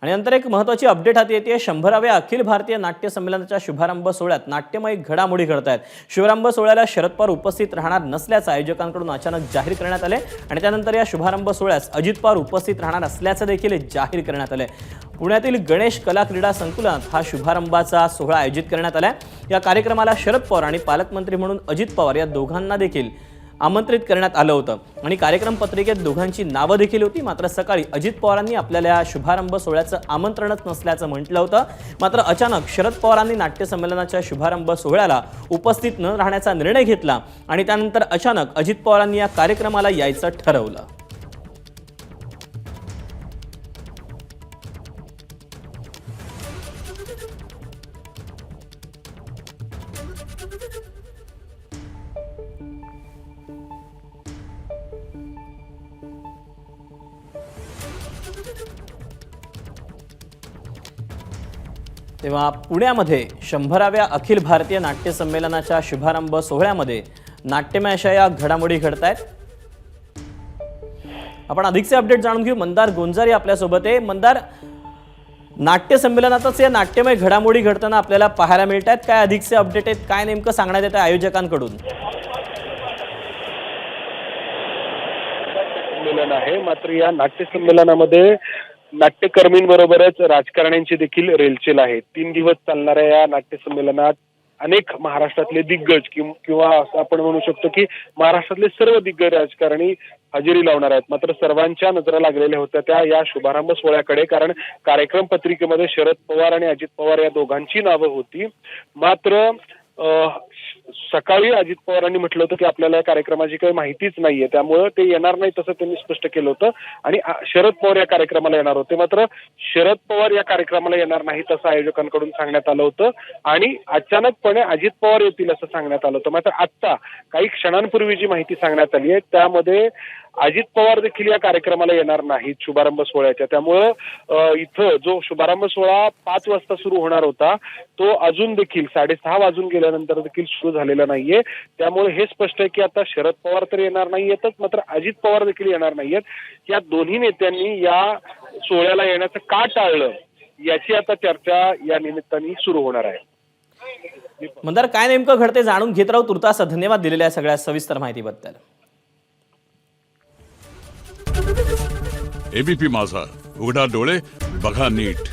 आणि नंतर एक महत्त्वाची अपडेट हाती येते. 100व्या अखिल भारतीय नाट्य संमेलनाच्या शुभारंभ सोहळ्यात नाट्यमय घडामोडी घडत आहेत. शुभारंभ सोहळ्याला शरद पवार उपस्थित राहणार नसल्याचं आयोजकांकडून अचानक जाहीर करण्यात आले आणि त्यानंतर या शुभारंभ सोहळ्यास अजित पवार उपस्थित राहणार असल्याचं देखील जाहीर करण्यात आले. पुण्यातील गणेश कला क्रीडा संकुलात हा शुभारंभाचा सोहळा आयोजित करण्यात आला. या कार्यक्रमाला शरद पवार आणि पालकमंत्री म्हणून अजित पवार या दोघांना देखील आमंत्रित करण्यात आलं होतं आणि कार्यक्रम पत्रिकेत दोघांची नावं देखील होती. मात्र सकाळी अजित पवारांनी आपल्याला शुभारंभ सोहळ्याचं आमंत्रणच नसल्याचं म्हटलं होतं. मात्र अचानक शरद पवारांनी नाट्य संमेलनाच्या शुभारंभ सोहळ्याला उपस्थित न राहण्याचा निर्णय घेतला आणि त्यानंतर अचानक अजित पवारांनी या कार्यक्रमाला यायचं ठरवलं. तेव्हा पुण्यामध्ये 100व्या अखिल भारतीय नाट्य संमेलनाच्या शुभारंभ सोहळ्यामध्ये नाट्यमय अशा या घडामोडी घडत आहेत. आपण अधिकचे अपडेट जाणून घेऊ. मंदार गोंजारी आपल्यासोबत आहे. मंदार, नाट्य संमेलनातच या नाट्यमय घडामोडी घडताना आपल्याला पाहायला मिळत आहेत. काय अधिकचे अपडेट आहेत, काय नेमकं सांगण्यात येतं आयोजकांकडून? संमेलन आहे, मात्र या नाट्य संमेलनामध्ये नाट्यकर्मींबरोबरच राजकारण्यांची देखील रेलचेल आहे. 3 दिवस चालणाऱ्या या नाट्य संमेलनात अनेक महाराष्ट्रातले दिग्गज किंवा असं आपण म्हणू शकतो की महाराष्ट्रातले सर्व दिग्गज राजकारणी हजेरी लावणार आहेत. मात्र सर्वांच्या नजरा लागलेल्या होत्या त्या या शुभारंभ सोहळ्याकडे, कारण कार्यक्रम पत्रिकेमध्ये शरद पवार आणि अजित पवार या दोघांची नावं होती. मात्र सकाळी अजित पवारांनी म्हटलं होतं की आपल्याला या कार्यक्रमाची काही माहितीच नाहीये, त्यामुळे ते येणार नाही असं त्यांनी स्पष्ट केलं होतं आणि शरद पवार या कार्यक्रमाला येणार होते. मात्र शरद पवार या कार्यक्रमाला येणार नाहीत असं आयोजकांकडून सांगण्यात आलं होतं आणि अचानकपणे अजित पवार येतील असं सांगण्यात आलं होतं. मात्र आता काही क्षणांपूर्वी जी माहिती सांगण्यात आली आहे त्यामध्ये अजित पवार देखील या कार्यक्रमाला येणार नाहीत शुभारंभ सोहळ्याच्या. त्यामुळं इथं जो शुभारंभ सोहळा 5 वाजता सुरू होणार होता तो अजून देखील 6:30 वाजून गेल्यानंतर देखील सुरू झालेला नाहीये. त्यामुळे हे स्पष्ट आहे की आता शरद पवार तर येणार नाहीयेतच, मात्र अजित पवार देखील येणार नाहीयेत. या दोन्ही नेत्यांनी या सोहळ्याला येण्याचं का टाळलं याची आता चर्चा या निमित्ताने सुरू होणार आहे. मंदार, काय नेमकं घडते जाणून घेत राहू. तुर्तास धन्यवाद दिलेल्या सगळ्या सविस्तर माहितीबद्दल. एबीपी माझा, उघडा डोळे बघा नीट.